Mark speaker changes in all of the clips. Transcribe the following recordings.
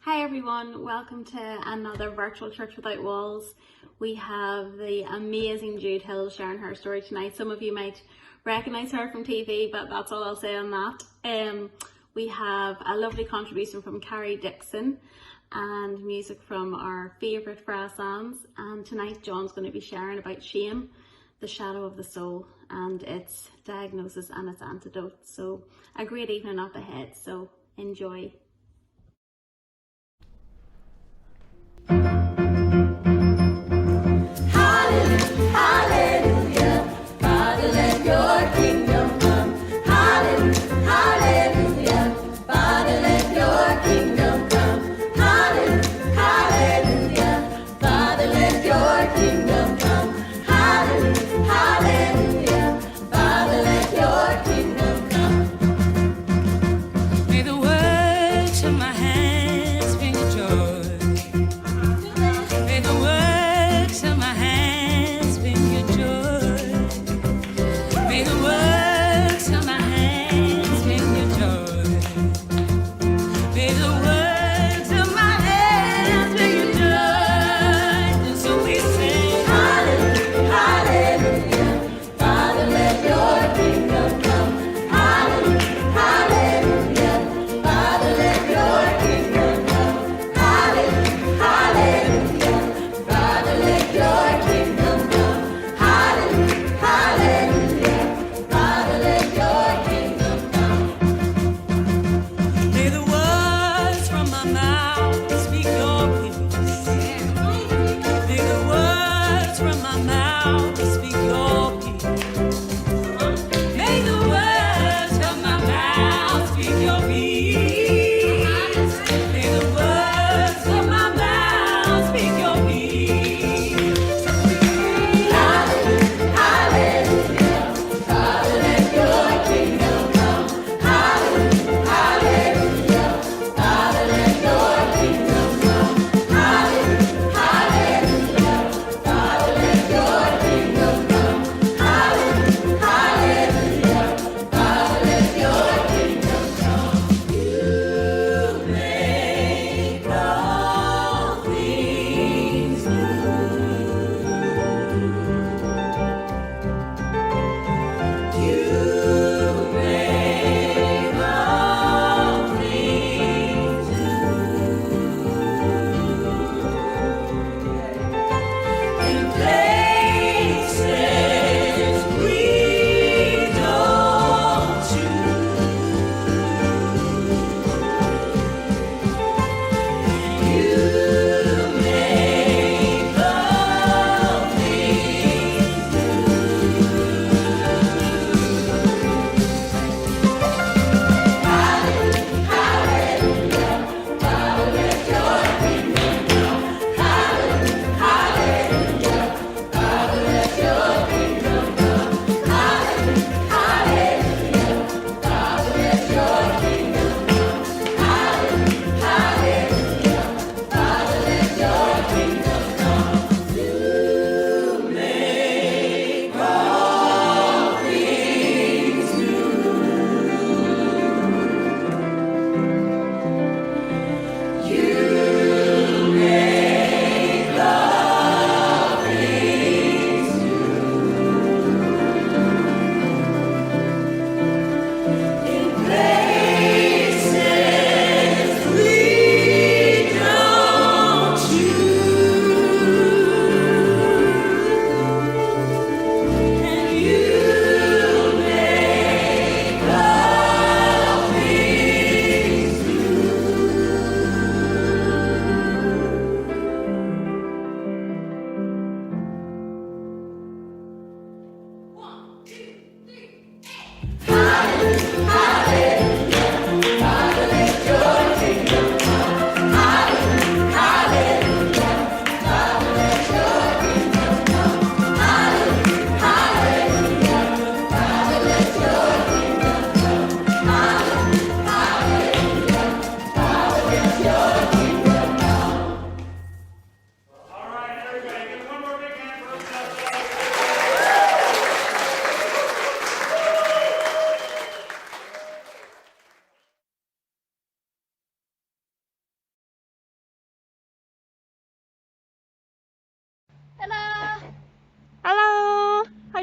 Speaker 1: Hi everyone, welcome to another virtual Church Without Walls. We have the amazing Jude Hill sharing her story tonight. Some of you might recognise her from TV, but that's all I'll say on that. We have a lovely contribution from Carrie Dixon and music from our favourite brass hands. And tonight John's going to be sharing about shame, the shadow of the soul, and its diagnosis and its antidote. So a great evening up ahead, so enjoy.
Speaker 2: May the works of my hands bring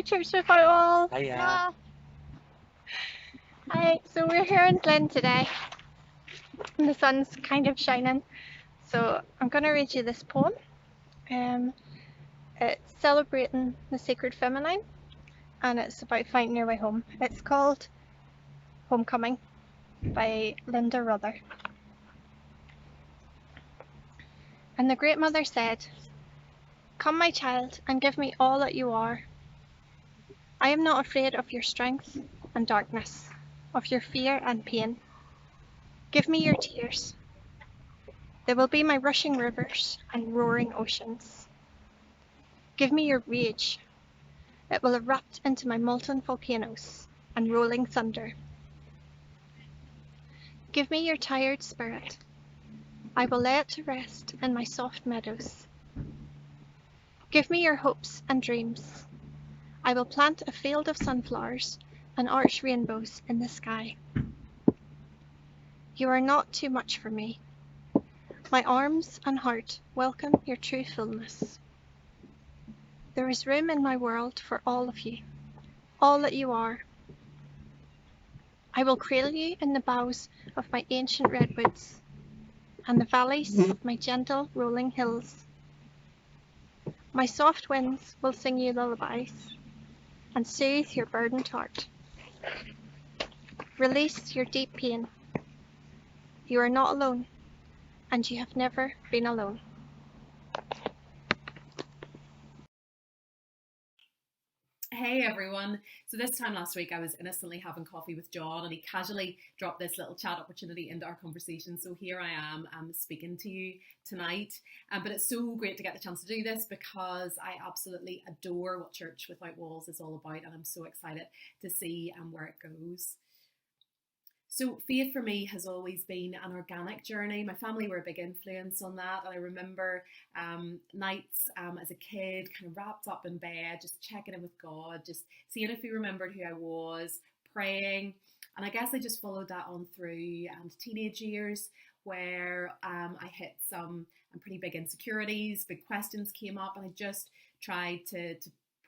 Speaker 2: Hi, Church Without Walls.
Speaker 3: Hiya.
Speaker 2: Ah. Hi, so we're here in Glen today, and the sun's kind of shining. So I'm going to read you this poem. It's celebrating the sacred feminine, and it's about finding your way home. It's called Homecoming by Linda Ruther. And the Great Mother said, "Come, my child, and give me all that you are. I am not afraid of your strength and darkness, of your fear and pain. Give me your tears. They will be my rushing rivers and roaring oceans. Give me your rage. It will erupt into my molten volcanoes and rolling thunder. Give me your tired spirit. I will lay it to rest in my soft meadows. Give me your hopes and dreams. I will plant a field of sunflowers and arch rainbows in the sky. You are not too much for me. My arms and heart welcome your true fullness. There is room in my world for all of you, all that you are. I will cradle you in the boughs of my ancient redwoods and the valleys of my gentle rolling hills. My soft winds will sing you lullabies and soothe your burdened heart. Release your deep pain. You are not alone, and you have never been alone.
Speaker 4: Hey everyone. So this time last week I was innocently having coffee with John and he casually dropped this little chat opportunity into our conversation. So here I am speaking to you tonight. But it's so great to get the chance to do this because I absolutely adore what Church Without Walls is all about and I'm so excited to see where it goes. So faith for me has always been an organic journey. My family were a big influence on that. And I remember nights as a kid kind of wrapped up in bed, just checking in with God, just seeing if he remembered who I was, praying. And I guess I just followed that on through teenage years where I hit some pretty big insecurities, big questions came up and I just tried to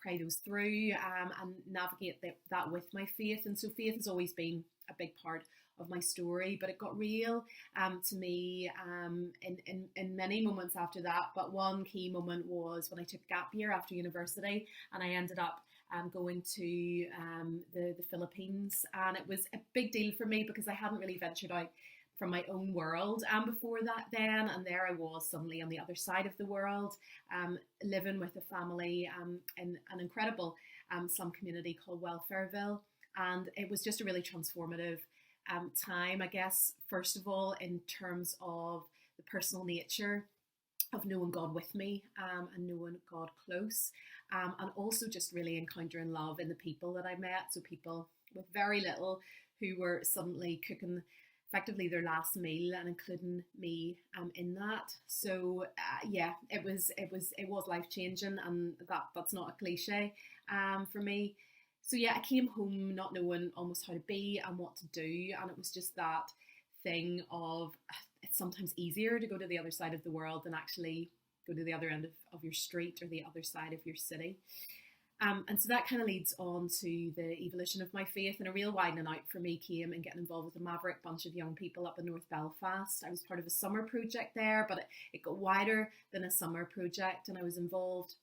Speaker 4: pray those through and navigate that with my faith. And so faith has always been a big part of my story, but it got real to me in many moments after that. But one key moment was when I took a gap year after university and I ended up going to the Philippines, and it was a big deal for me because I hadn't really ventured out from my own world before that then, and there I was suddenly on the other side of the world, living with a family in an incredible slum community called Welfareville, and it was just a really transformative time, I guess, first of all in terms of the personal nature of knowing God with me and knowing God close, and also just really encountering love in the people that I met, so people with very little who were suddenly cooking effectively their last meal and including me in that. So yeah, it was life changing, and that's not a cliche for me. So yeah, I came home not knowing almost how to be and what to do, and it was just that thing of it's sometimes easier to go to the other side of the world than actually go to the other end of your street or the other side of your city. And so that kind of leads on to the evolution of my faith, and a real widening out for me came in getting involved with a maverick bunch of young people up in North Belfast. I was part of a summer project there, but it got wider than a summer project, and I was involved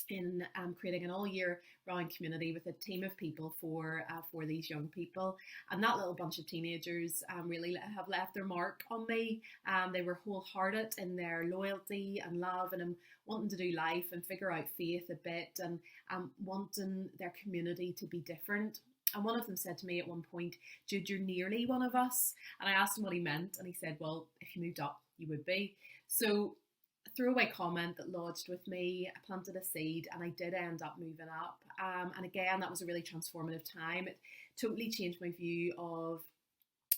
Speaker 4: in creating an all-year round community with a team of people for these young people, and that little bunch of teenagers really have left their mark on me. They were wholehearted in their loyalty and love and wanting to do life and figure out faith a bit, and wanting their community to be different. And one of them said to me at one point, "Jude, you're nearly one of us." And I asked him what he meant, and he said, "Well, if you moved up, you would be." So throwaway comment that lodged with me. I planted a seed and I did end up moving up. And again, that was a really transformative time. It totally changed my view of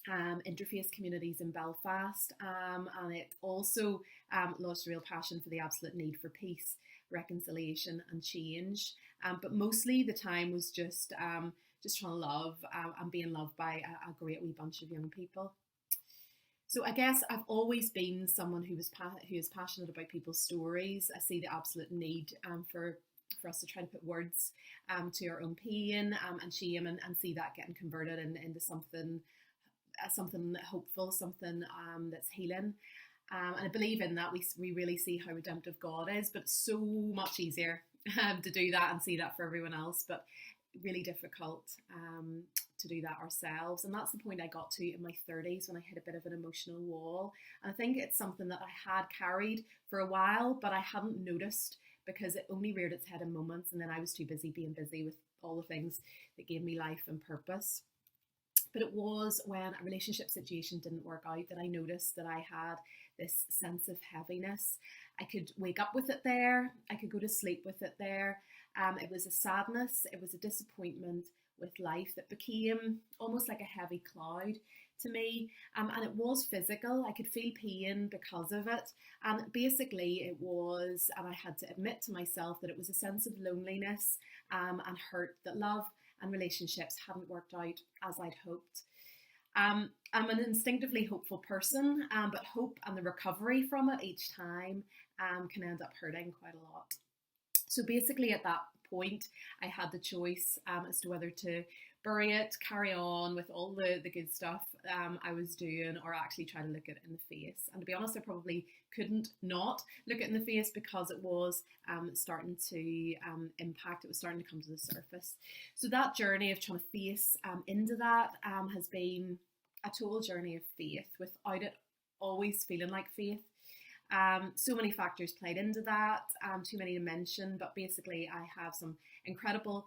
Speaker 4: interfaith communities in Belfast. And it also lodged a real passion for the absolute need for peace, reconciliation and change. But mostly the time was just trying to love and being loved by a great wee bunch of young people. So I guess I've always been someone who is passionate about people's stories. I see the absolute need for for us to try to put words to our own pain and shame, and see that getting converted into something hopeful, something that's healing. And I believe in that. We really see how redemptive God is, but it's so much easier to do that and see that for everyone else, but really difficult to do that ourselves. And that's the point I got to in my 30s, when I hit a bit of an emotional wall. And I think it's something that I had carried for a while, but I hadn't noticed, because it only reared its head in moments, and then I was too busy being busy with all the things that gave me life and purpose. But it was when a relationship situation didn't work out that I noticed that I had this sense of heaviness. I could wake up with it there, I could go to sleep with it there. It was a sadness, it was a disappointment with life that became almost like a heavy cloud to me, and it was physical. I could feel pain because of it, and basically it was, and I had to admit to myself, that it was a sense of loneliness and hurt, that love and relationships hadn't worked out as I'd hoped. I'm an instinctively hopeful person, but hope and the recovery from it each time can end up hurting quite a lot. So basically at that point, I had the choice as to whether to bury it, carry on with all the good stuff I was doing, or actually try to look it in the face. And to be honest, I probably couldn't not look it in the face, because it was starting to impact, it was starting to come to the surface. So that journey of trying to face into that has been a total journey of faith, without it always feeling like faith. So many factors played into that, too many to mention, but basically I have some incredible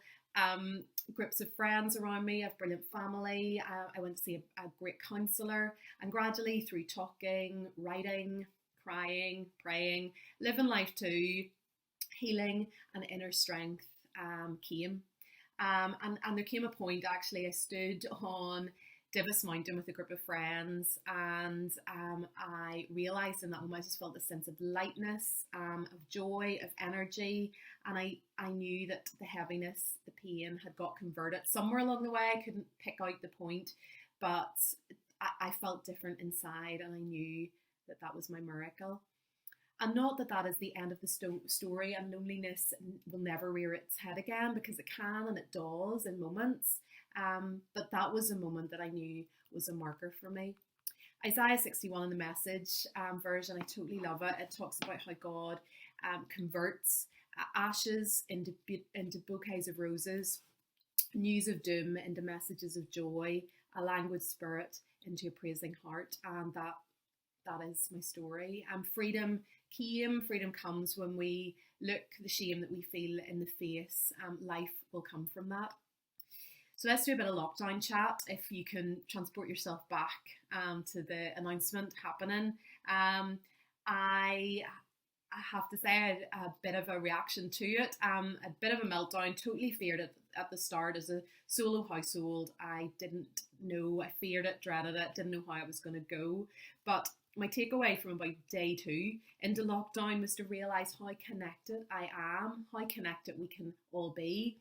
Speaker 4: groups of friends around me. I have brilliant family. I went to see a great counsellor, and gradually, through talking, writing, crying, praying, living life too, healing and inner strength came. And there came a point, actually, I stood on Divis Mountain with a group of friends, and I realised in that moment I just felt a sense of lightness, of joy, of energy, and I knew that the heaviness, the pain had got converted. Somewhere along the way I couldn't pick out the point, but I felt different inside, and I knew that that was my miracle. And not that that is the end of the story, and loneliness will never rear its head again, because it can, and it does in moments. But that was a moment that I knew was a marker for me. Isaiah 61 in the Message version, I totally love it. It talks about how God converts ashes into bouquets of roses, news of doom into messages of joy, a languid spirit into a praising heart, and that is my story. Freedom comes when we look the shame that we feel in the face. Life will come from that. So let's do a bit of lockdown chat, if you can transport yourself back to the announcement happening. I have to say I had a bit of a reaction to it, a bit of a meltdown. Totally feared it at the start. As a solo household, I didn't know, I feared it, dreaded it, didn't know how it was going to go. But my takeaway from about day 2 into lockdown was to realise how connected I am, how connected we can all be.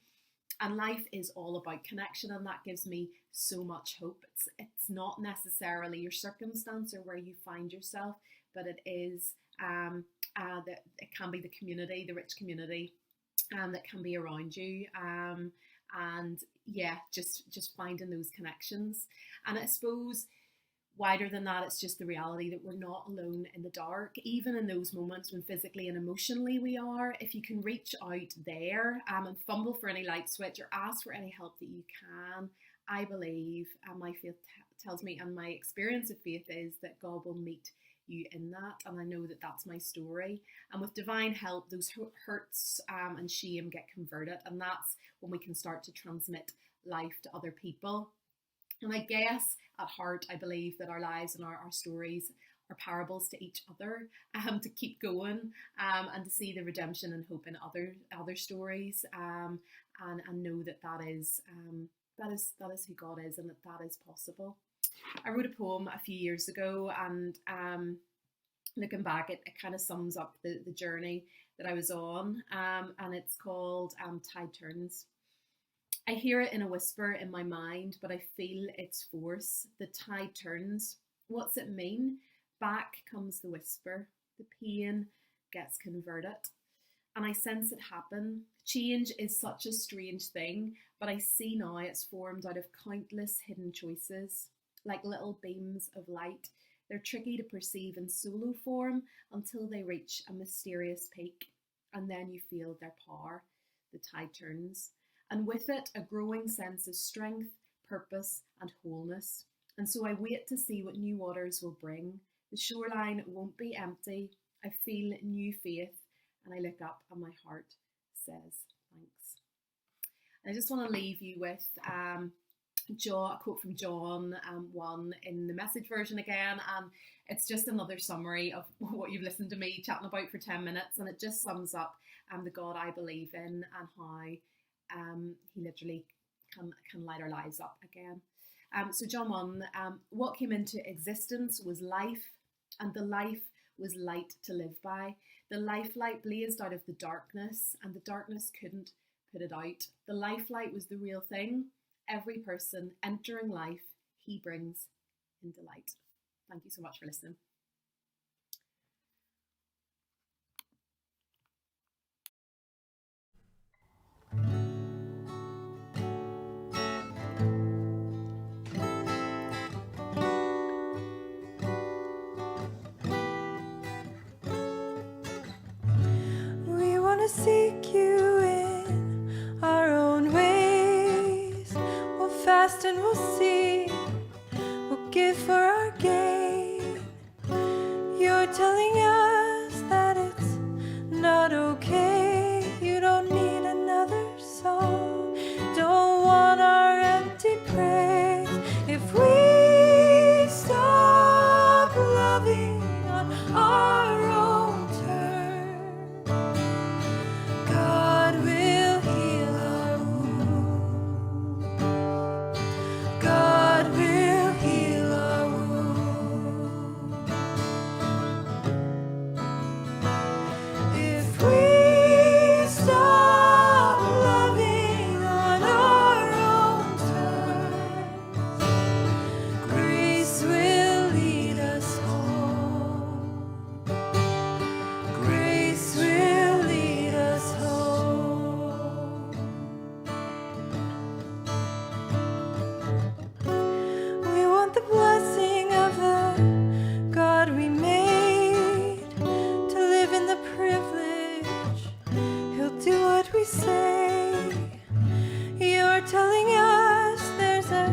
Speaker 4: And life is all about connection, and that gives me so much hope. It's not necessarily your circumstance or where you find yourself, but it is it can be the community, the rich community that can be around you. And yeah, just finding those connections. And I suppose wider than that, it's just the reality that we're not alone in the dark, even in those moments when physically and emotionally we are. If you can reach out there and fumble for any light switch or ask for any help that you can, I believe, and my faith tells me, and my experience of faith is that God will meet you in that. And I know that that's my story. And with divine help, those hurts and shame get converted, and that's when we can start to transmit life to other people. And I guess at heart, I believe that our lives and our stories are parables to each other, to keep going, and to see the redemption and hope in other stories, and know that that is who God is, and that is possible. I wrote a poem a few years ago, and looking back, it kind of sums up the journey that I was on, and it's called Tide Turns. I hear it in a whisper in my mind, but I feel its force. The tide turns. What's it mean? Back comes the whisper. The pain gets converted. and I sense it happen. Change is such a strange thing, but I see now it's formed out of countless hidden choices, like little beams of light. They're tricky to perceive in solo form until they reach a mysterious peak, and then you feel their power. The tide turns, and with it, a growing sense of strength, purpose, and wholeness. And so I wait to see what new waters will bring. The shoreline won't be empty. I feel new faith, and I look up and my heart says thanks. And I just want to leave you with a quote from John 1 in the Message version again, and it's just another summary of what you've listened to me chatting about for 10 minutes, and it just sums up the God I believe in and how he literally can light our lives up again. So John 1, what came into existence was life, and the life was light to live by. The life light blazed out of the darkness, and the darkness couldn't put it out. The life light was the real thing. Every person entering life, he brings into light. Thank you so much for listening.
Speaker 3: We want to seek you in our own ways. We'll fast and we'll seek. We'll give for our gain. You're telling us that it's not okay. You don't need another song. Don't want our empty praise. If we stop loving on our own terms, God will heal our wounds. God will heal our wounds. If we stop loving on our own terms, grace will lead us home. Grace will lead us home. We want the blessing of the God we made, to live in the privilege. He'll do what we say. You're telling us there's a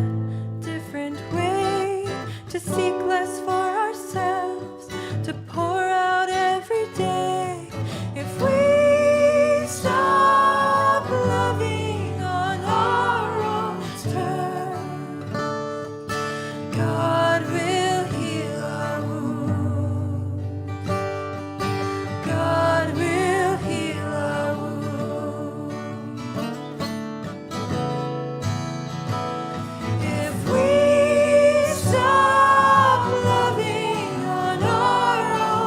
Speaker 3: different way to seek less for ourselves, to pour out every day. If we stop loving on our own terms, God will heal our wounds. God will heal our wounds. If we stop loving on our own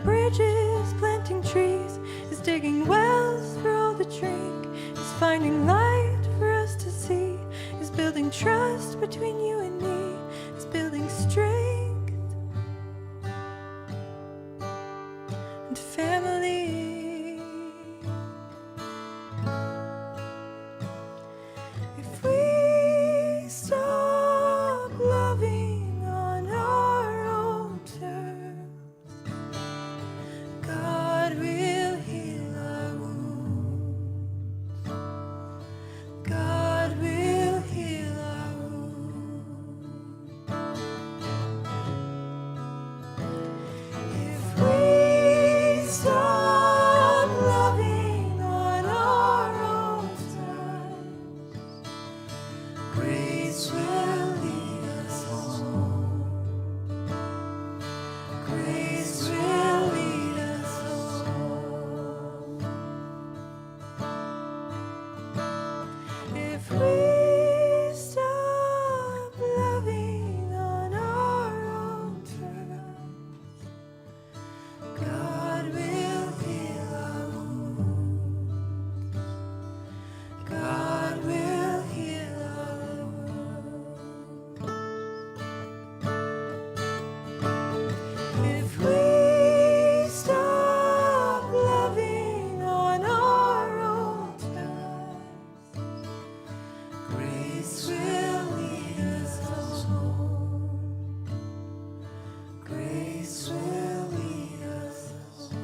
Speaker 3: bridges, planting trees, is digging wells for all to drink, is finding light for us to see, is building trust between you and me, is building strength and family. If we stop loving on our own terms, God will heal our wounds. God will heal our wounds. If we stop loving on our own terms, grace will lead us home. Grace will lead us home. If we stop loving on our own terms, God will heal our wounds. God will heal our wounds. If we stop loving on our own terms, grace will lead us home. Grace will lead us home.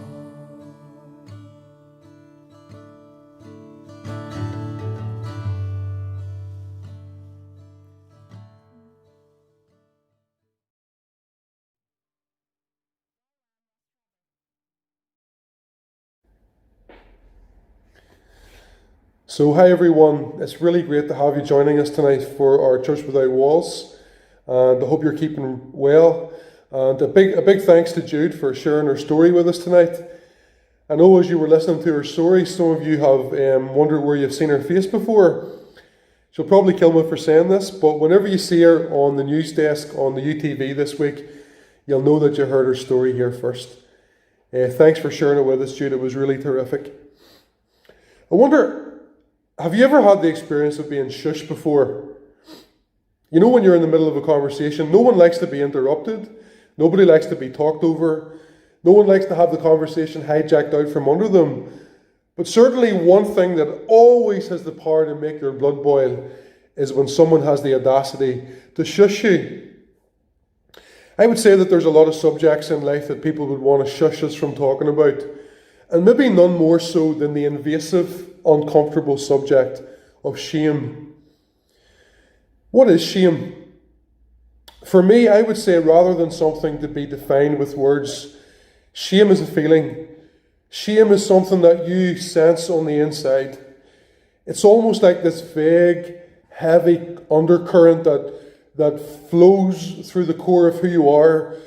Speaker 5: So, hi everyone, it's really great to have you joining us tonight for our Church Without Walls, and I hope you're keeping well. And a big thanks to Jude for sharing her story with us tonight. I know as you were listening to her story, some of you have wondered where you've seen her face before. She'll probably kill me for saying this, but whenever you see her on the news desk on the UTV this week, you'll know that you heard her story here first. Thanks for sharing it with us, Jude. It was really terrific. I wonder, have you ever had the experience of being shushed before? You know, when you're in the middle of a conversation, no one likes to be interrupted. Nobody likes to be talked over. No one likes to have the conversation hijacked out from under them. But certainly one thing that always has the power to make your blood boil is when someone has the audacity to shush you. I would say that there's a lot of subjects in life that people would want to shush us from talking about, and maybe none more so than the invasive, uncomfortable subject of shame. What is shame? For me, I would say rather than something to be defined with words, shame is a feeling. Shame is something that you sense on the inside. It's almost like this vague, heavy undercurrent that flows through the core of who you are,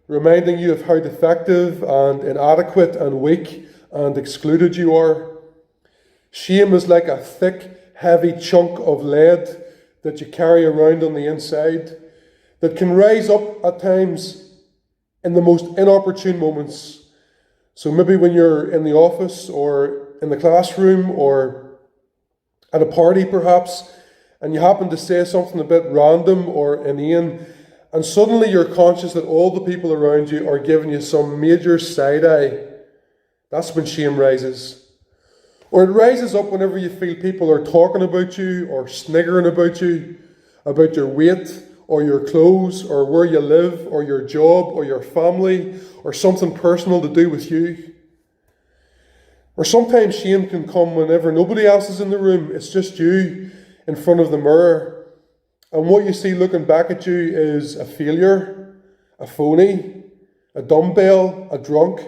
Speaker 5: reminding you of how defective and inadequate and weak and excluded you are. Shame is like a thick, heavy chunk of lead that you carry around on the inside that can rise up at times in the most inopportune moments. So maybe when you're in the office or in the classroom or at a party perhaps, and you happen to say something a bit random or inane, and suddenly you're conscious that all the people around you are giving you some major side-eye. That's when shame rises. Or it rises up whenever you feel people are talking about you or sniggering about you, about your weight or your clothes or where you live or your job or your family or something personal to do with you. Or sometimes shame can come whenever nobody else is in the room. It's just you in front of the mirror. And what you see looking back at you is a failure, a phony, a dumbbell, a drunk,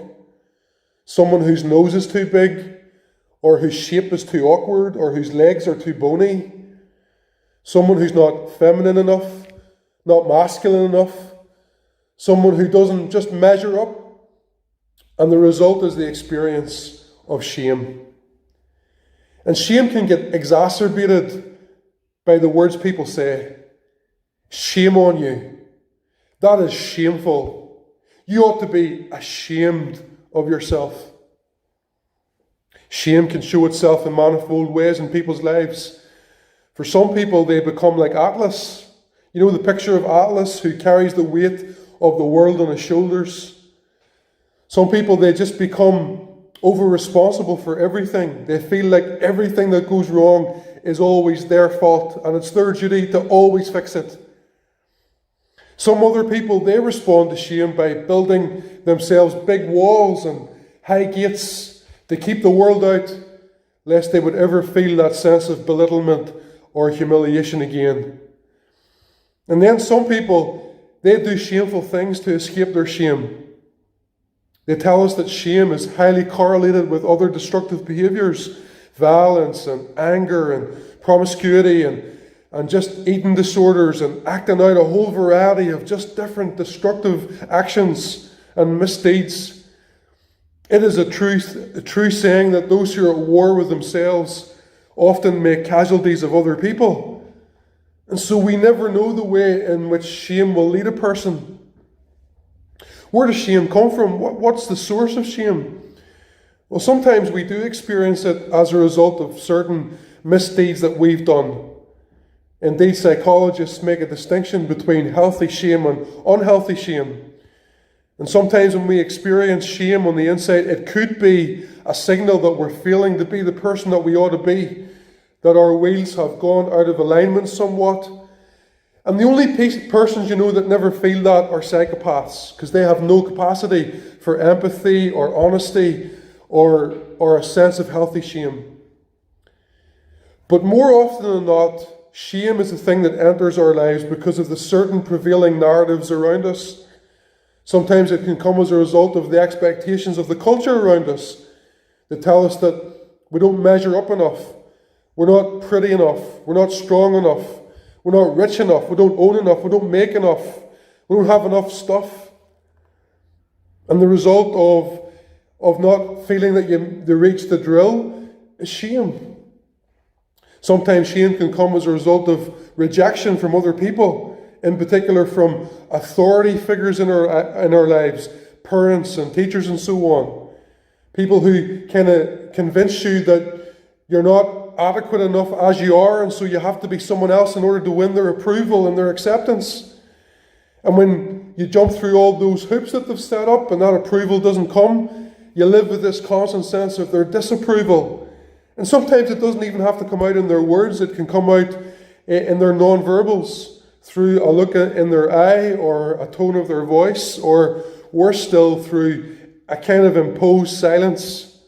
Speaker 5: someone whose nose is too big, or whose shape is too awkward, or whose legs are too bony, someone who's not feminine enough, not masculine enough, someone who doesn't just measure up. And the result is the experience of shame. And shame can get exacerbated by the words people say. Shame on you. That is shameful. You ought to be ashamed of yourself. Shame can show itself in manifold ways in people's lives. For some people, they become like Atlas. You know the picture of Atlas who carries the weight of the world on his shoulders. Some people, they just become over-responsible for everything. They feel like everything that goes wrong is always their fault, and it's their duty to always fix it. Some other people, they respond to shame by building themselves big walls and high gates to keep the world out, lest they would ever feel that sense of belittlement or humiliation again. And then some people, they do shameful things to escape their shame. They tell us that shame is highly correlated with other destructive behaviours, violence and anger and promiscuity and just eating disorders and acting out a whole variety of just different destructive actions and misdeeds. It is a true saying that those who are at war with themselves often make casualties of other people. And so we never know the way in which shame will lead a person. Where does shame come from? What's the source of shame? Well, sometimes we do experience it as a result of certain misdeeds that we've done. Indeed, psychologists make a distinction between healthy shame and unhealthy shame. And sometimes when we experience shame on the inside, it could be a signal that we're failing to be the person that we ought to be, that our wheels have gone out of alignment somewhat. And the only persons you know that never feel that are psychopaths, because they have no capacity for empathy or honesty or a sense of healthy shame. But more often than not, shame is the thing that enters our lives because of the certain prevailing narratives around us. Sometimes it can come as a result of the expectations of the culture around us that tell us that we don't measure up enough, we're not pretty enough, we're not strong enough, we're not rich enough, we don't own enough, we don't make enough, we don't have enough stuff. And the result of not feeling that you reach the drill is shame. Sometimes shame can come as a result of rejection from other people, in particular from authority figures in our lives, parents and teachers and so on. People who kind of convince you that you're not adequate enough as you are, and so you have to be someone else in order to win their approval and their acceptance. And when you jump through all those hoops that they've set up and that approval doesn't come, you live with this constant sense of their disapproval. And sometimes it doesn't even have to come out in their words, it can come out in their non-verbals, through a look in their eye or a tone of their voice, or worse still, through a kind of imposed silence.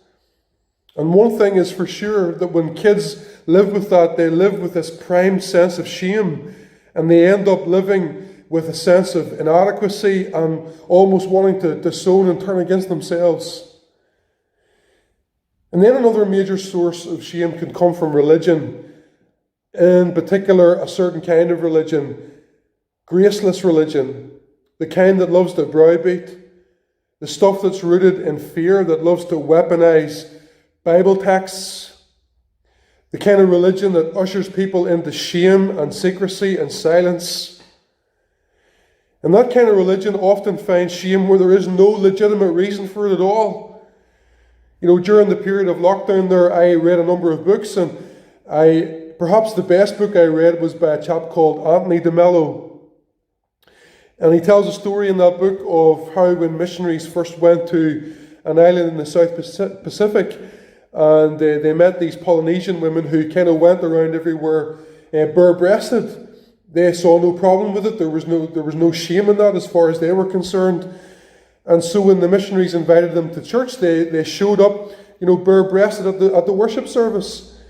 Speaker 5: And one thing is for sure, that when kids live with that, they live with this primed sense of shame, and they end up living with a sense of inadequacy and almost wanting to disown and turn against themselves. And then another major source of shame can come from religion, in particular a certain kind of religion, graceless religion, the kind that loves to browbeat, the stuff that's rooted in fear, that loves to weaponize Bible texts, the kind of religion that ushers people into shame and secrecy and silence. And that kind of religion often finds shame where there is no legitimate reason for it at all. You know, during the period of lockdown there, I read a number of books, and perhaps the best book I read was by a chap called Anthony de Mello. And he tells a story in that book of how when missionaries first went to an island in the South Pacific, and they met these Polynesian women who kind of went around everywhere bare-breasted. They saw no problem with it. There was no shame in that as far as they were concerned. And so when the missionaries invited them to church, they showed up, bare-breasted at the worship service.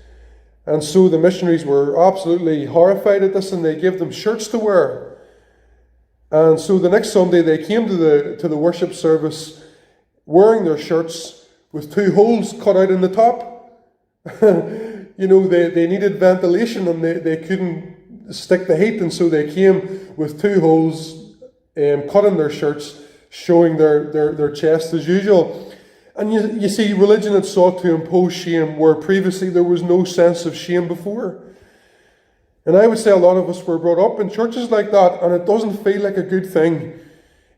Speaker 5: And so the missionaries were absolutely horrified at this, and they gave them shirts to wear. And so the next Sunday they came to the worship service wearing their shirts with 2 holes cut out in the top. They needed ventilation, and they couldn't stick the heat, and so they came with 2 holes cut in their shirts, showing their chests as usual. And you see, religion had sought to impose shame where previously there was no sense of shame before. And I would say a lot of us were brought up in churches like that, and it doesn't feel like a good thing.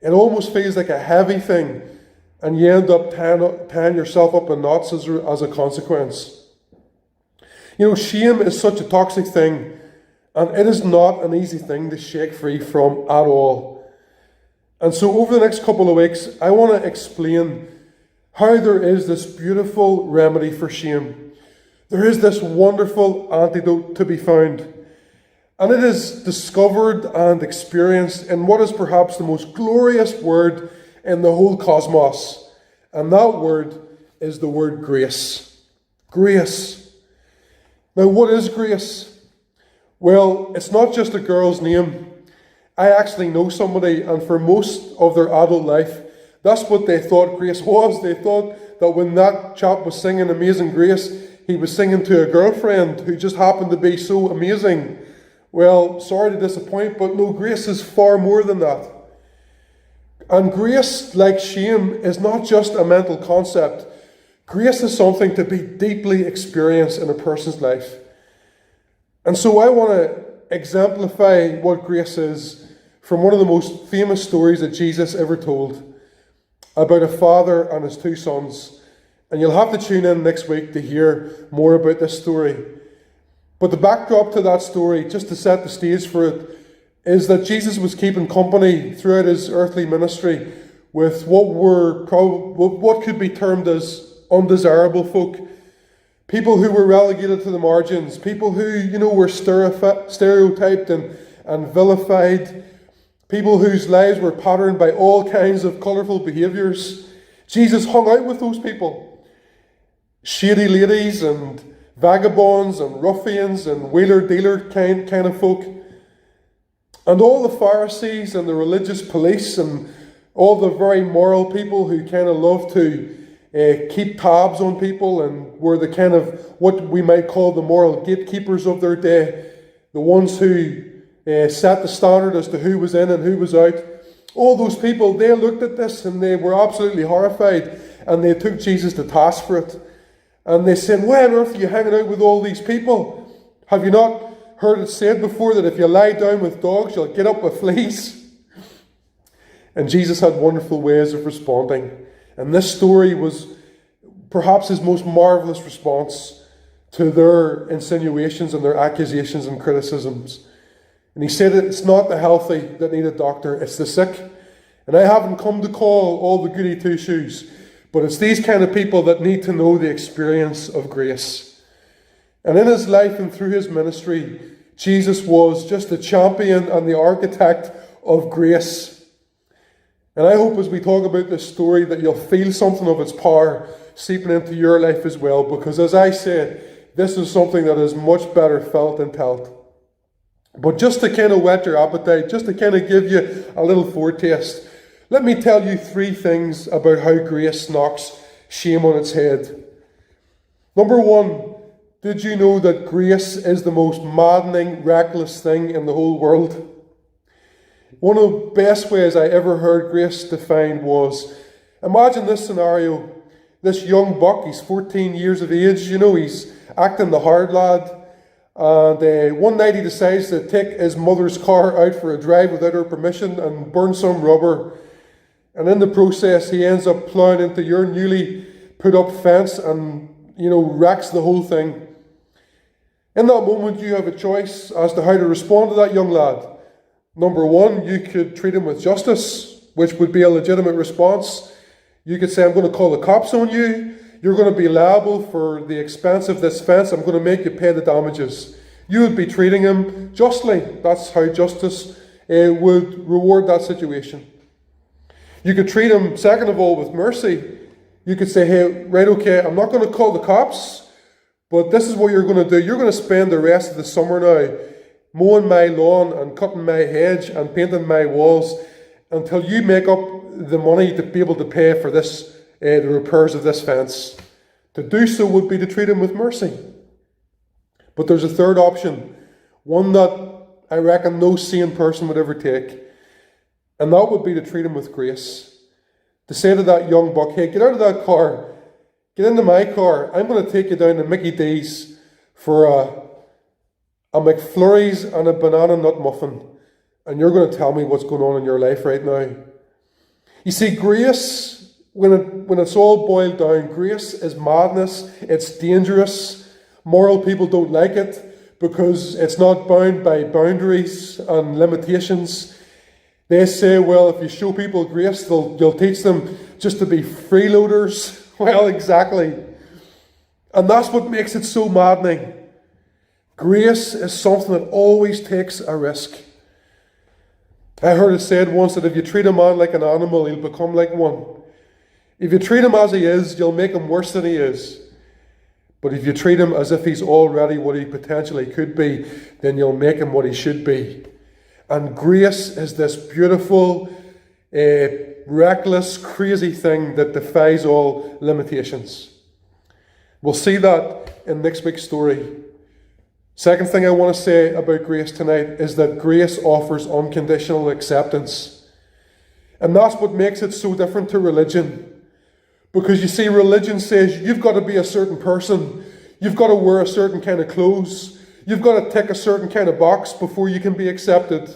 Speaker 5: It almost feels like a heavy thing. and you end up tying yourself up in knots as a consequence. You know, shame is such a toxic thing, and it is not an easy thing to shake free from at all. And so over the next couple of weeks, I want to explain how there is this beautiful remedy for shame. There is this wonderful antidote to be found. And it is discovered and experienced in what is perhaps the most glorious word in the whole cosmos. And that word is the word grace. Grace. Now, what is grace? Well, it's not just a girl's name. I actually know somebody, and for most of their adult life, that's what they thought grace was. They thought that when that chap was singing Amazing Grace, he was singing to a girlfriend who just happened to be so amazing. Well, sorry to disappoint, but no, grace is far more than that. And grace, like shame, is not just a mental concept. Grace is something to be deeply experienced in a person's life. And so I want to exemplify what grace is from one of the most famous stories that Jesus ever told about a father and his two sons. And you'll have to tune in next week to hear more about this story. But the backdrop to that story, just to set the stage for it, is that Jesus was keeping company throughout his earthly ministry with what could be termed as undesirable folk. People who were relegated to the margins, people who, were stereotyped and vilified, people whose lives were patterned by all kinds of colourful behaviours. Jesus hung out with those people. Shady ladies and vagabonds and ruffians and wheeler-dealer kind of folk. And all the Pharisees and the religious police and all the very moral people who kind of love to keep tabs on people and were the kind of what we might call the moral gatekeepers of their day, the ones who set the standard as to who was in and who was out. All those people, they looked at this and they were absolutely horrified, and they took Jesus to task for it. And they said, why on earth are you hanging out with all these people? Have you not heard it said before that if you lie down with dogs, you'll get up with fleas? And Jesus had wonderful ways of responding. And this story was perhaps his most marvellous response to their insinuations and their accusations and criticisms. And he said it's not the healthy that need a doctor, it's the sick. And I haven't come to call all the goody two-shoes, but it's these kind of people that need to know the experience of grace. And in his life and through his ministry, Jesus was just the champion and the architect of grace. And I hope as we talk about this story that you'll feel something of its power seeping into your life as well, because as I said, this is something that is much better felt than told. But just to kind of whet your appetite, just to kind of give you a little foretaste, let me tell you 3 things about how grace knocks shame on its head. Number 1, did you know that grace is the most maddening, reckless thing in the whole world? One of the best ways I ever heard grace defined was, imagine this scenario. This young buck, he's 14 years of age, he's acting the hard lad. And one night he decides to take his mother's car out for a drive without her permission and burn some rubber. And in the process, he ends up ploughing into your newly put up fence and, wrecks the whole thing. In that moment, you have a choice as to how to respond to that young lad. Number 1, you could treat him with justice, which would be a legitimate response. You could say, I'm going to call the cops on you. You're going to be liable for the expense of this fence. I'm going to make you pay the damages. You would be treating him justly. That's how justice would reward that situation. You could treat him, second of all, with mercy. You could say, hey, right, okay, I'm not going to call the cops, but this is what you're going to do. You're going to spend the rest of the summer now mowing my lawn and cutting my hedge and painting my walls until you make up the money to be able to pay for this, the repairs of this fence. To do so would be to treat him with mercy. But there's a third option, one that I reckon no sane person would ever take. And that would be to treat him with grace. To say to that young buck, hey, get out of that car. Get into my car. I'm going to take you down to Mickey D's for a McFlurry's and a banana nut muffin. And you're going to tell me what's going on in your life right now. You see, grace when it's all boiled down, grace is madness, it's dangerous. Moral people don't like it because it's not bound by boundaries and limitations. They say, well, if you show people grace, you'll teach them just to be freeloaders. Well, exactly. And that's what makes it so maddening. Grace is something that always takes a risk. I heard it said once that if you treat a man like an animal, he'll become like one. If you treat him as he is, you'll make him worse than he is. But if you treat him as if he's already what he potentially could be, then you'll make him what he should be. And grace is this beautiful, reckless, crazy thing that defies all limitations. We'll see that in next week's story. Second thing I want to say about grace tonight is that grace offers unconditional acceptance. And that's what makes it so different to religion. Because you see, religion says you've got to be a certain person. You've got to wear a certain kind of clothes. You've got to tick a certain kind of box before you can be accepted.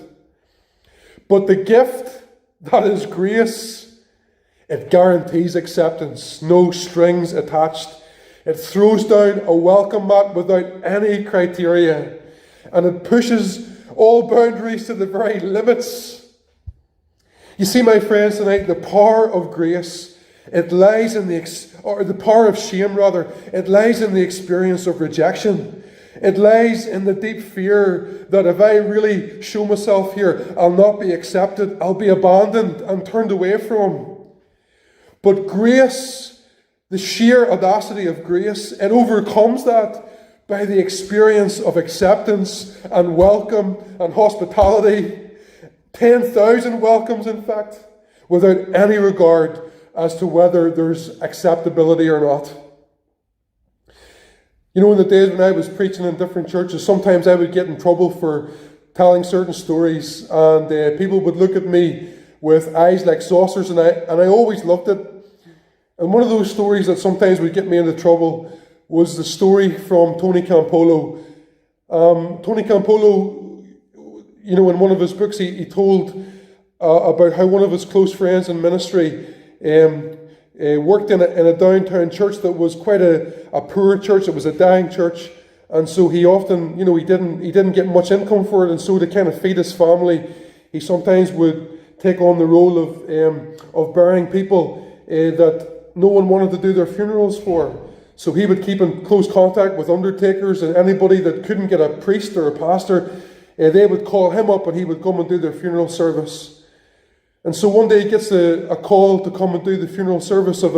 Speaker 5: But the gift that is grace, it guarantees acceptance. No strings attached. It throws down a welcome mat without any criteria. And it pushes all boundaries to the very limits. You see, my friends, tonight, the power of grace, it lies in the power of shame, rather. It lies in the experience of rejection. It lies in the deep fear that if I really show myself here, I'll not be accepted, I'll be abandoned and turned away from. But grace, the sheer audacity of grace, it overcomes that by the experience of acceptance and welcome and hospitality. 10,000 welcomes, in fact, without any regard as to whether there's acceptability or not. You know, in the days when I was preaching in different churches, sometimes I would get in trouble for telling certain stories, and people would look at me with eyes like saucers, and I always loved it. And one of those stories that sometimes would get me into trouble was the story from Tony Campolo. Tony Campolo, you know, in one of his books, he told about how one of his close friends in ministry worked in a downtown church that was quite a poor church. It was a dying church, and so he often, you know, he didn't get much income for it, and so to kind of feed his family, he sometimes would take on the role of burying people that no one wanted to do their funerals for. So he would keep in close contact with undertakers, and anybody that couldn't get a priest or a pastor, they would call him up, and he would come and do their funeral service. And so one day he gets a call to come and do the funeral service of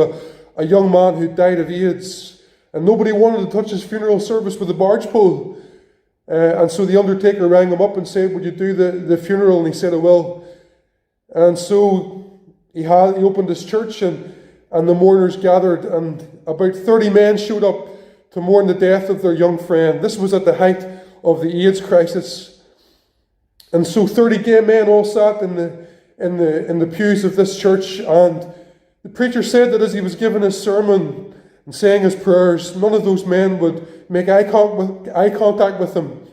Speaker 5: a young man who died of AIDS. And nobody wanted to touch his funeral service with a barge pole. And so the undertaker rang him up and said, would you do the funeral? And he said, I will. And so he opened his church, and the mourners gathered, and about 30 men showed up to mourn the death of their young friend. This was at the height of the AIDS crisis. And so 30 gay men all sat in the pews of this church, and the preacher said that as he was giving his sermon and saying his prayers, none of those men would make eye contact with him.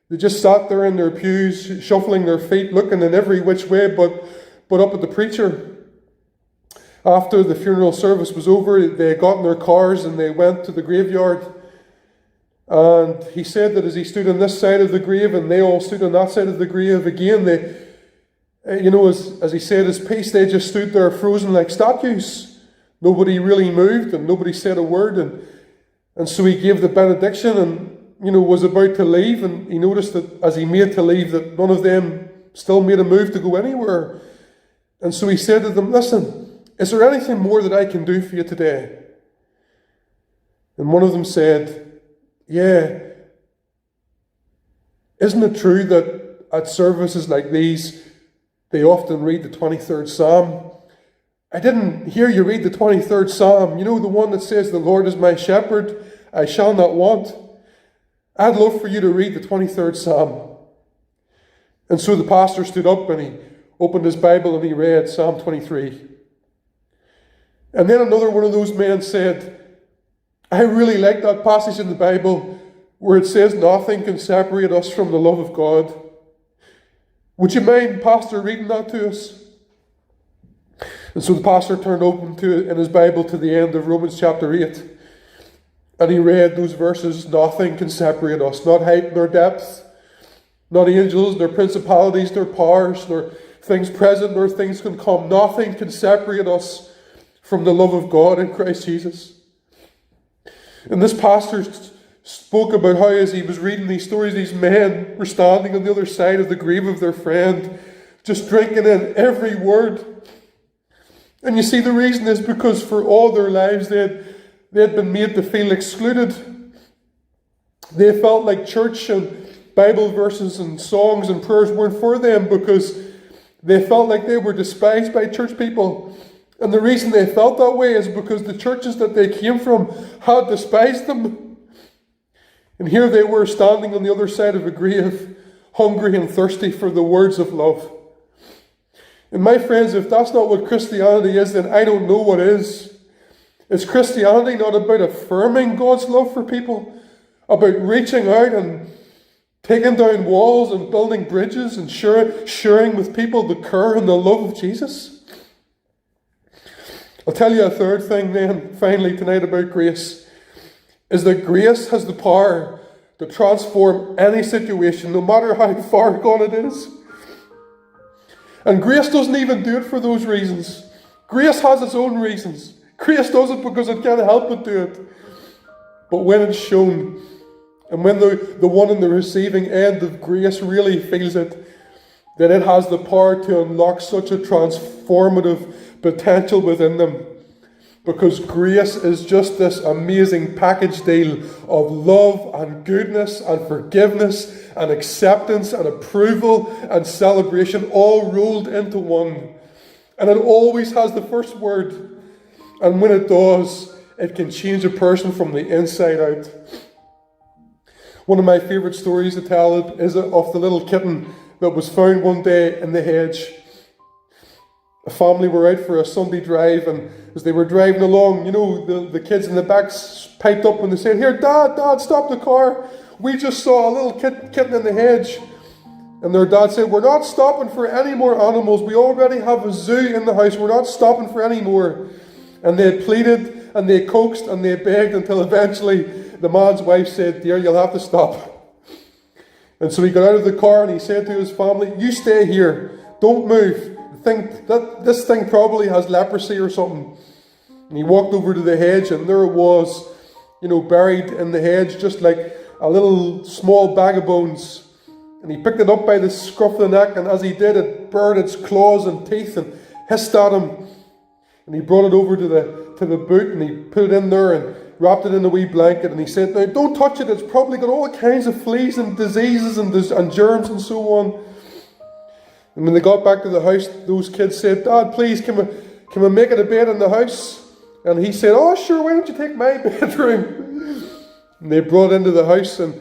Speaker 5: They just sat there in their pews, shuffling their feet, looking in every which way but up at the preacher. After the funeral service was over, they got in their cars and they went to the graveyard. And he said that as he stood on this side of the grave and they all stood on that side of the grave again, they, you know, as he said his piece, they just stood there frozen like statues. Nobody really moved and nobody said a word. And so he gave the benediction and, you know, was about to leave. And he noticed that as he made to leave that none of them still made a move to go anywhere. And so he said to them, listen, is there anything more that I can do for you today? And one of them said, yeah, isn't it true that at services like these, they often read the 23rd Psalm? I didn't hear you read the 23rd Psalm. You know, the one that says, the Lord is my shepherd, I shall not want. I'd love for you to read the 23rd Psalm. And so the pastor stood up and he opened his Bible and he read Psalm 23. And then another one of those men said, I really like that passage in the Bible where it says nothing can separate us from the love of God. Would you mind, Pastor, reading that to us? And so the pastor turned open in his Bible to the end of Romans chapter 8. And he read those verses, nothing can separate us, not height nor depth, not angels, nor principalities, nor powers, nor things present, nor things can come. Nothing can separate us from the love of God in Christ Jesus. And this pastor spoke about how, as he was reading these stories, these men were standing on the other side of the grave of their friend, just drinking in every word. And you see, the reason is because for all their lives they had been made to feel excluded. They felt like church and Bible verses and songs and prayers weren't for them because they felt like they were despised by church people. And the reason they felt that way is because the churches that they came from had despised them. And here they were standing on the other side of a grave, hungry and thirsty for the words of love. And my friends, if that's not what Christianity is, then I don't know what is. Is Christianity not about affirming God's love for people? About reaching out and taking down walls and building bridges and sharing with people the care and the love of Jesus? I'll tell you a third thing then, finally, tonight about grace, is that grace has the power to transform any situation, no matter how far gone it is. And grace doesn't even do it for those reasons. Grace has its own reasons. Grace does it because it can't help but do it. But when it's shown, and when the one in the receiving end of grace really feels it, then it has the power to unlock such a transformative potential within them. Because grace is just this amazing package deal of love and goodness and forgiveness and acceptance and approval and celebration all rolled into one. And it always has the first word. And when it does, it can change a person from the inside out. One of my favourite stories to tell is of the little kitten that was found one day in the hedge. A family were out for a Sunday drive, and as they were driving along, the kids in the back piped up and they said, "Here, Dad, stop the car. We just saw a little kitten in the hedge." And their dad said, "We're not stopping for any more animals. We already have a zoo in the house. We're not stopping for any more." And they pleaded and they coaxed and they begged until eventually the man's wife said, "Dear, you'll have to stop." And so he got out of the car and he said to his family, "You stay here. Don't move. This thing probably has leprosy or something." And he walked over to the hedge, and there it was, buried in the hedge, just like a little small bag of bones. And he picked it up by the scruff of the neck, and as he did, it bared its claws and teeth and hissed at him. And he brought it over to the boot, and he put it in there and wrapped it in a wee blanket, and he said, "Now don't touch it, it's probably got all kinds of fleas and diseases and germs and so on." And when they got back to the house, those kids said, "Dad, please, can we make it a bed in the house?" And he said, "Oh, sure, why don't you take my bedroom?" And they brought it into the house, and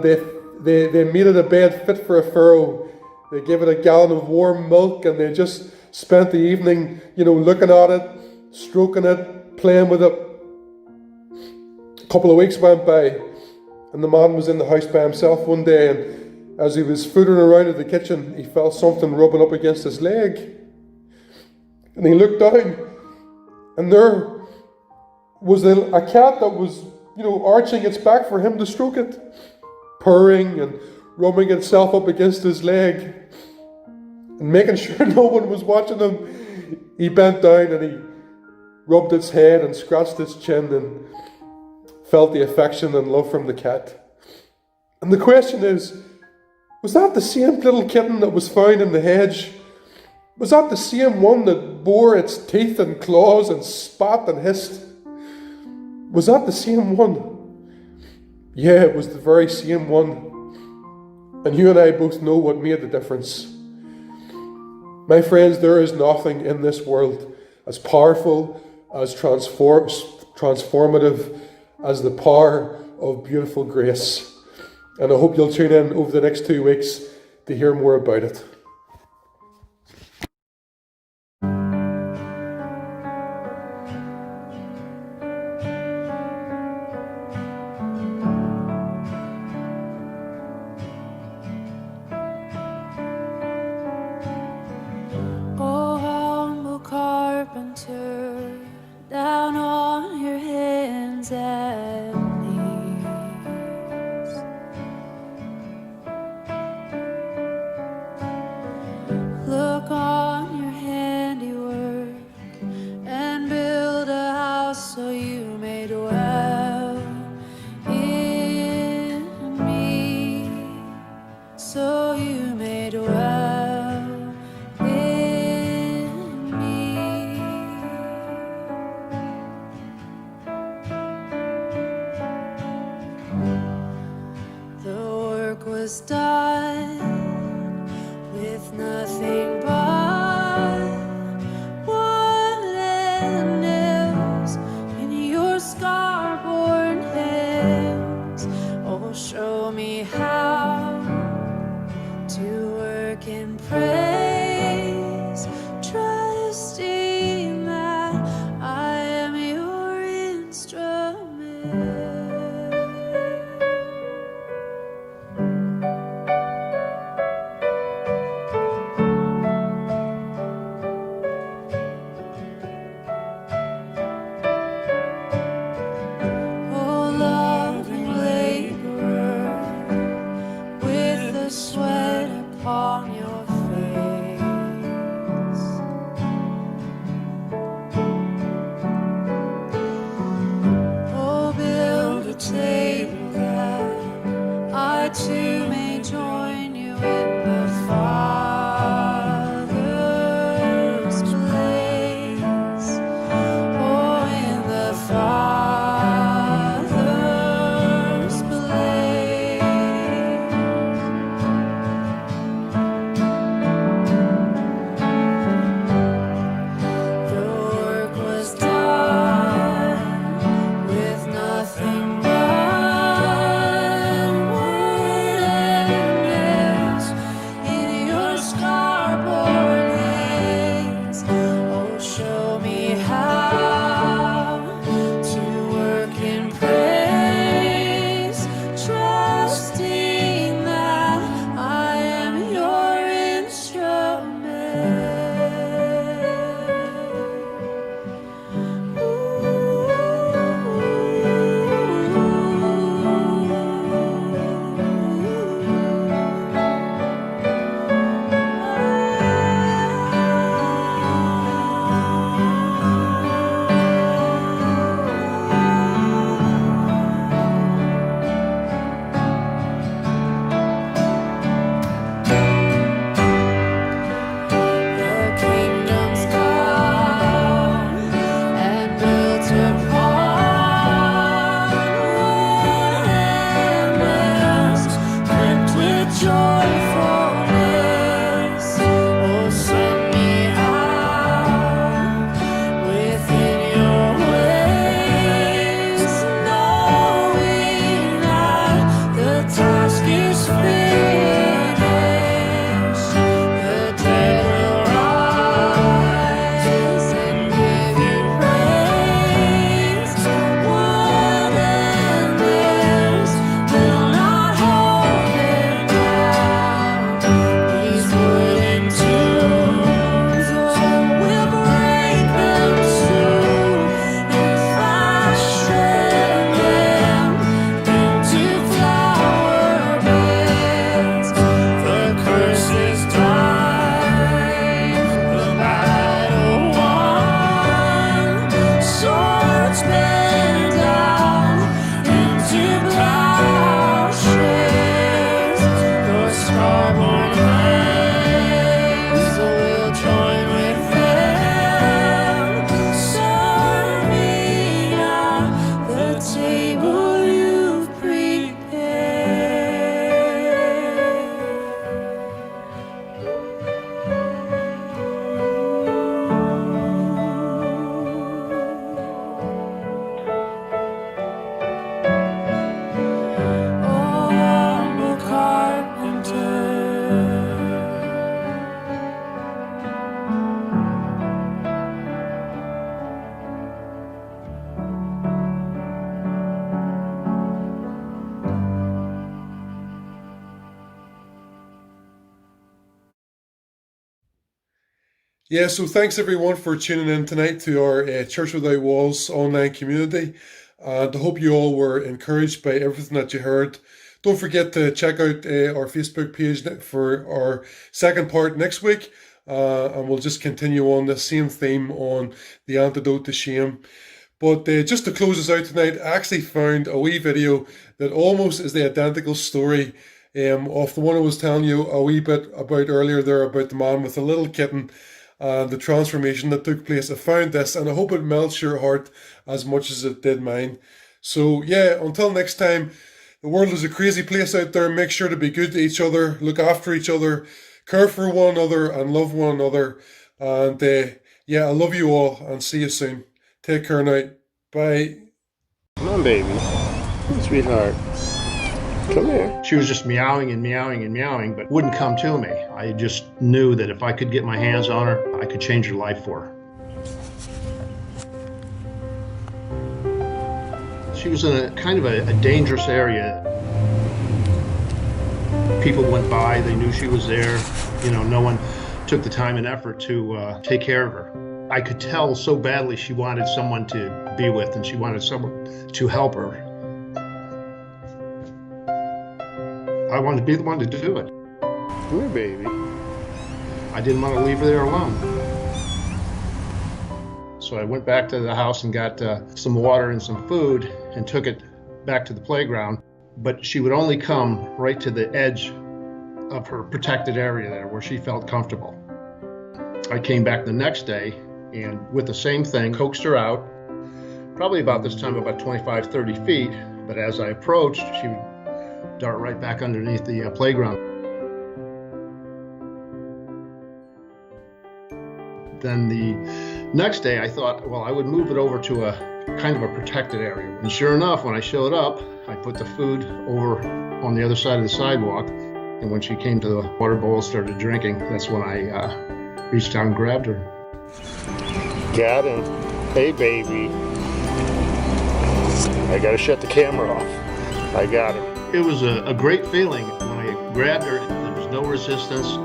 Speaker 5: they made it a bed fit for a pharaoh. They gave it a gallon of warm milk, and they just spent the evening, looking at it, stroking it, playing with it. A couple of weeks went by, and the man was in the house by himself one day, and as he was footering around in the kitchen, he felt something rubbing up against his leg. And he looked down, and there was a cat that was, arching its back for him to stroke it, purring and rubbing itself up against his leg. And making sure no one was watching him, he bent down and he rubbed its head and scratched its chin and felt the affection and love from the cat. And the question is, was that the same little kitten that was found in the hedge? Was that the same one that bore its teeth and claws and spat and hissed? Was that the same one? Yeah, it was the very same one. And you and I both know what made the difference. My friends, there is nothing in this world as powerful, as transformative as the power of beautiful grace. And I hope you'll tune in over the next 2 weeks to hear more about it.
Speaker 3: Oh, humble call. may dwell in me, so you may dwell in me. The work was done with nothing but wood and nails in your scar-born hands. Oh, show me how to work in praise, trusting that I am your instrument. Oh, loving laborer, with the sweat upon your face, oh, build a table that I too may join you in the Father's place, oh, in the Father's place. The work was done with nothing but wood and nails in your scar-born hands. Oh, show me how to work in praise, trusting that I am your instrument. The kingdom's come and built upon wood and nails, pricked with joyfulness. Oh, send me out within your ways, knowing that the task is finished. The dead will rise and give you praise. Wood and nails will not hold them down. These wooden tools will break them soon and fashion them into flower beds. The curse is done, the battle won, swords bend down into plowshares. Your scar-born hands will join with them, serving at the table you've prepared. Oh, humble carpenter,
Speaker 5: Yeah, so thanks everyone for tuning in tonight to our Church Without Walls online community. And I hope you all were encouraged by everything that you heard. Don't forget to check out our Facebook page for our second part next week. And we'll just continue on the same theme on the antidote to shame. But just to close us out tonight, I actually found a wee video that almost is the identical story of the one I was telling you a wee bit about earlier there, about the man with the little kitten and the transformation that took place. I found this and I hope it melts your heart as much as it did mine. So yeah, until next time, the world is a crazy place out there. Make sure to be good to each other, look after each other, care for one another and love one another. And yeah, I love you all and see you soon. Take care now. Bye.
Speaker 6: Come on, baby. Sweetheart. Come here. She was just meowing and meowing and meowing, but wouldn't come to me. I just knew that if I could get my hands on her, I could change her life for her. She was in a kind of a dangerous area. People went by, they knew she was there. You know, no one took the time and effort to take care of her. I could tell so badly she wanted someone to be with and she wanted someone to help her. I wanted to be the one to do it. Come here, baby. I didn't want to leave her there alone. So I went back to the house and got some water and some food and took it back to the playground. But she would only come right to the edge of her protected area there where she felt comfortable. I came back the next day and with the same thing, coaxed her out, probably about this time, about 25, 30 feet. But as I approached, she would dart right back underneath the playground. Then the next day I thought, well, I would move it over to a kind of a protected area. And sure enough, when I showed up, I put the food over on the other side of the sidewalk. And when she came to the water bowl and started drinking, that's when I reached out and grabbed her. Got him. Hey, baby. I gotta shut the camera off. I got him. It was a great feeling. When I grabbed her, there was no resistance.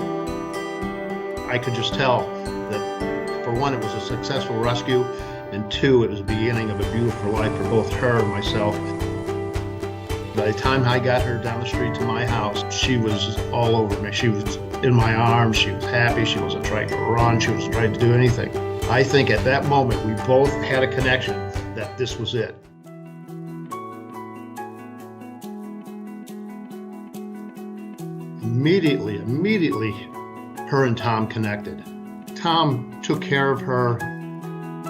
Speaker 6: I could just tell that, for one, it was a successful rescue, and two, it was the beginning of a beautiful life for both her and myself. By the time I got her down the street to my house, she was all over me. She was in my arms, she was happy, she wasn't trying to run, she wasn't trying to do anything. I think at that moment, we both had a connection that this was it. Immediately, her and Tom connected. Tom took care of her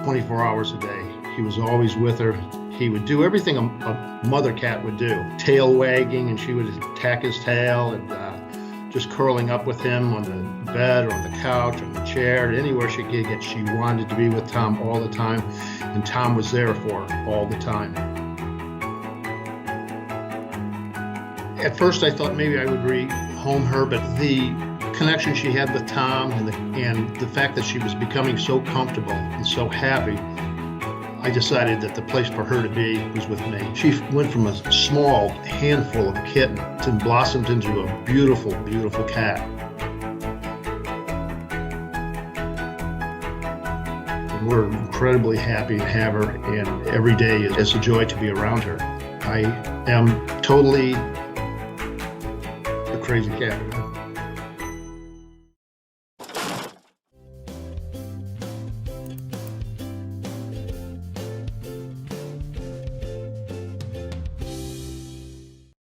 Speaker 6: 24 hours a day. He was always with her. He would do everything a mother cat would do. Tail wagging, and she would attack his tail, and just curling up with him on the bed or on the couch or the chair, anywhere she could get. She wanted to be with Tom all the time, and Tom was there for her all the time. At first I thought maybe I would rehome her, but the connection she had with Tom and the fact that she was becoming so comfortable and so happy, I decided that the place for her to be was with me. She went from a small handful of kitten to blossomed into a beautiful, beautiful cat. And we're incredibly happy to have her, and every day is a joy to be around her. I am totally a crazy cat.